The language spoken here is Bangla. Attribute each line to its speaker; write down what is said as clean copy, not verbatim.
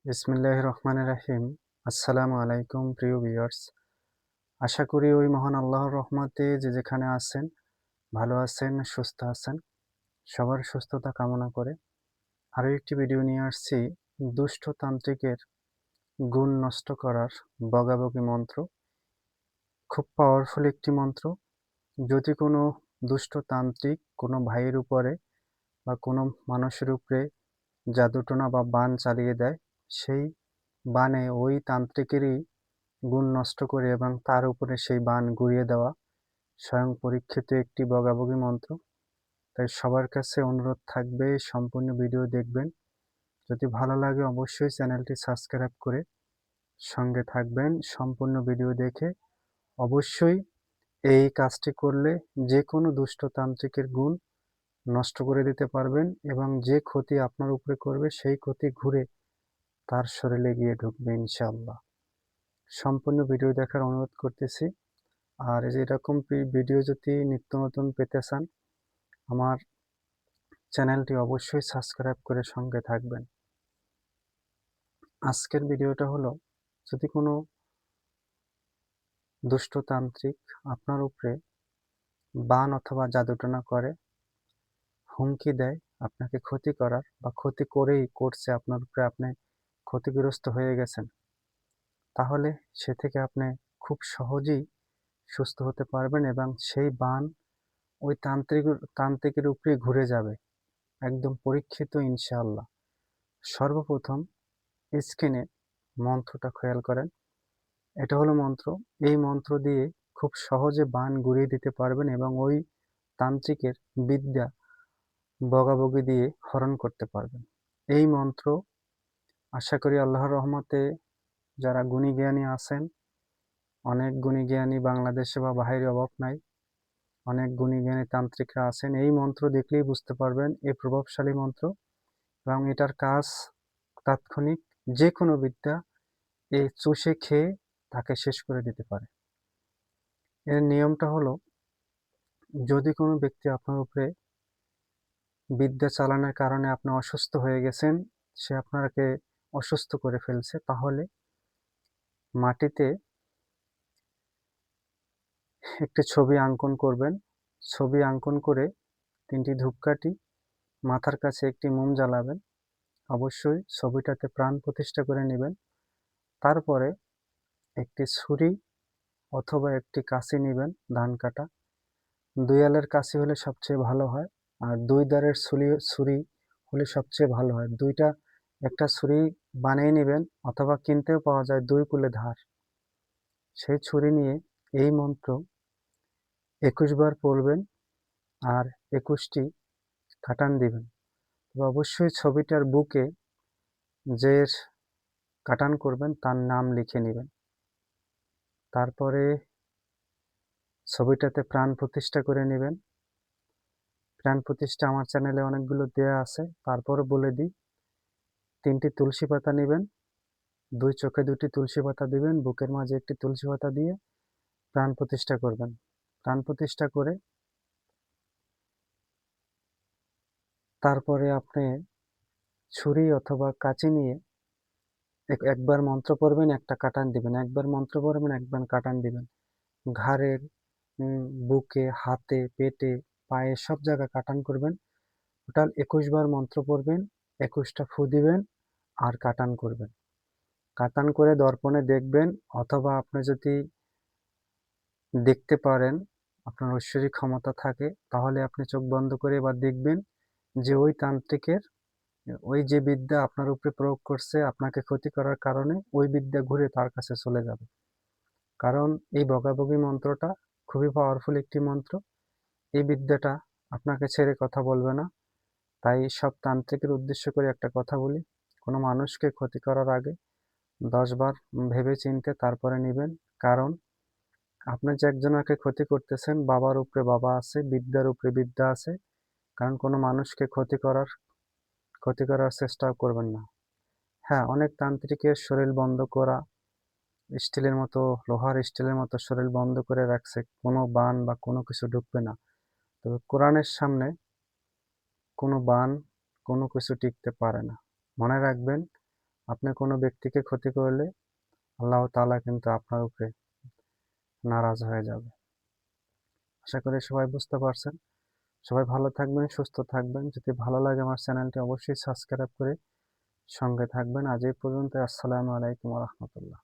Speaker 1: বিসমিল্লাহির রহমানির রহিম। আসসালামু আলাইকুম প্রিয় ভিউয়ার্স। আশা করি ওই মহান আল্লাহর রহমতে যে যেখানে আছেন ভালো আছেন, সুস্থ আছেন। সবার সুস্থতা কামনা করে আরও একটি ভিডিও নিয়ে আসছি দুষ্ট তান্ত্রিকের গুণ নষ্ট করার বগাবগি মন্ত্র। খুব পাওয়ারফুল একটি মন্ত্র। যদি কোনো দুষ্ট তান্ত্রিক কোনো ভাইয়ের উপরে বা কোনো মানুষের উপরে জাদুটোনা বা বান চালিয়ে দেয়, সেই বানে ওই তান্ত্রিকেরই গুণ নষ্ট করে এবং তার উপরে সেই বান ঘুরিয়ে দেওয়া স্বয়ং পরীক্ষিত একটি বগাবগি মন্ত্র। তাই সবার কাছে অনুরোধ থাকবে সম্পূর্ণ ভিডিও দেখবেন। যদি ভালো লাগে অবশ্যই চ্যানেলটি সাবস্ক্রাইব করে সঙ্গে থাকবেন। সম্পূর্ণ ভিডিও দেখে অবশ্যই এই কাজটি করলে যে কোনো দুষ্ট তান্ত্রিকের গুণ নষ্ট করে দিতে পারবেন এবং যে ক্ষতি আপনার উপরে করবে সেই ক্ষতি ঘুরে তার শরীরে গিয়ে ঢুকবে ইনশাআল্লাহ। সম্পূর্ণ ভিডিও দেখার অনুরোধ করতেছি। আর এরকম ভিডিও যদি নিত্য নতুন পেতে চান, আমার চ্যানেলটি অবশ্যই সাবস্ক্রাইব করে সঙ্গে থাকবেন। আজকের ভিডিওটা হলো, যদি কোনো দুষ্টতান্ত্রিক আপনার উপরে বান অথবা জাদুটোনা করে, হুমকি দেয় আপনাকে ক্ষতি করার বা ক্ষতি করেই করছে আপনার উপরে, আপনি ক্ষতিগ্রস্ত হয়ে গেছেন, তাহলে সে থেকে আপনি খুব সহজেই সুস্থ হতে পারবেন এবং সেই বান ওই তান্ত্রিকের উপরেই ঘুরে যাবে, একদম পরীক্ষিত ইনশাআল্লাহ। সর্বপ্রথম স্ক্রিনে মন্ত্রটা খেয়াল করেন। এটা হলো মন্ত্র। এই মন্ত্র দিয়ে খুব সহজে বান ঘুরিয়ে দিতে পারবেন এবং ওই তান্ত্রিকের বিদ্যা বগাবগি দিয়ে হরণ করতে পারবেন। এই মন্ত্র আশা করি আল্লাহর রহমতে যারা গুণী জ্ঞানী আছেন, অনেক গুণী জ্ঞানী বাংলাদেশে বা বাহিরে অভাব নাই, অনেক গুণী জ্ঞানী তান্ত্রিকরা আছেন। এই মন্ত্র দেখলেই বুঝতে পারবেন এই প্রভাবশালী মন্ত্র এবং এটার কাজ তাৎক্ষণিক। যে কোনো বিদ্যা এই চুষে খেয়ে তাকে শেষ করে দিতে পারে। এর নিয়মটা হলো, যদি কোনো ব্যক্তি আপনার উপরে বিদ্যা চালানোর কারণে আপনি অসুস্থ হয়ে গেছেন, সে আপনাকে অসুস্থ করে ফেলছে, তাহলে মাটিতে একটি ছবি অঙ্কন করবেন। ছবি অঙ্কন করে 3টি ধূপকাঠি, মাথার কাছে একটি মোম জ্বালাবেন। অবশ্যই ছবিটাতে প্রাণ প্রতিষ্ঠা করে নেবেন। তারপরে একটি ছুরি অথবা একটি কাঁচি নেবেন, ধান কাটা। 2 আলের কাঁচি হলে সবচেয়ে ভালো হয়, আর 2 ধারের ছুরি হলে সবচেয়ে ভালো হয়। একটা ছুরি বানিয়ে নেবেন অথবা কিনতেও পাওয়া যায় 2 কুলে ধার। সেই ছুরি নিয়ে এই মন্ত্র 21 বার পড়বেন আর 21টি কাটান দিবেন। তবে অবশ্যই ছবিটার বুকে যে কাটান করবেন তার নাম লিখে নেবেন। তারপরে ছবিটাতে প্রাণ প্রতিষ্ঠা করে নেবেন। প্রাণ প্রতিষ্ঠা আমার চ্যানেলে অনেকগুলো দেয়া আছে, তারপরও বলে দিই। 3টি তুলসী পাতা নেবেন, 2 চোখে 2টি তুলসী পাতা দিবেন, বুকের মাঝে একটি তুলসী পাতা দিয়ে প্রাণ প্রতিষ্ঠা করবেন। প্রাণ প্রতিষ্ঠা করে তারপরে আপনি ছুরি অথবা কাঁচি নিয়ে একবার মন্ত্র পড়বেন, একটা কাটান দিবেন, একবার মন্ত্র পড়বেন, একবার কাটান দিবেন। ঘাড়ের, বুকে, হাতে, পেটে, পায়ে সব জায়গায় কাটান করবেন। টোটাল 21 বার মন্ত্র পড়বেন, 21টা ফু দিবেন আর কাটান করবেন। কাটান করে দর্পণে দেখবেন, অথবা আপনি যদি দেখতে পারেন, আপনার ঐশ্বরিক ক্ষমতা থাকে, তাহলে আপনি চোখ বন্ধ করে এবার দেখবেন যে ওই তান্ত্রিকের ওই যে বিদ্যা আপনার উপরে প্রয়োগ করছে আপনাকে ক্ষতি করার কারণে, ওই বিদ্যা ঘুরে তার কাছে চলে যাবে। কারণ এই বগাবগি মন্ত্রটা খুবই পাওয়ারফুল একটি মন্ত্র। এই বিদ্যাটা আপনাকে ছেড়ে কথা বলবে না। তাই সব তান্ত্রিকের উদ্দেশ্য করে একটা কথা বলি, কোনো মানুষকে ক্ষতি করার আগে 10 বার ভেবে চিনতে তারপরে নেবেন। কারণ আপনি যে একজনকে ক্ষতি করতেছেন, বাবার উপরে বাবা আছে, বিদ্যার উপরে বিদ্যা আছে। কারণ কোনো মানুষকে ক্ষতি করার চেষ্টাও করবেন না। হ্যাঁ, অনেক তান্ত্রিকের শরীর বন্ধ করা, স্টিলের মতো, লোহার স্টিলের মতো শরীর বন্ধ করে রাখছে, কোনো বান বা কোনো কিছু ঢুকবে না। তবে কোরআনের সামনে কোনো বান, কোনো কিছু টিকতে পারে না। মনে রাখবেন, আপনি কোনো ব্যক্তিকে ক্ষতি করলে আল্লাহ তাআলা কিন্তু আপনার উপরে নারাজ হয়ে যাবে। আশা করি সবাই বুঝতে পারছেন। সবাই ভালো থাকবেন, সুস্থ থাকবেন। যদি ভালো লাগে আমার চ্যানেলটি অবশ্যই সাবস্ক্রাইব করে সঙ্গে থাকবেন। আজ এই পর্যন্ত। আসসালামু আলাইকুম ওয়া রাহমাতুল্লাহ।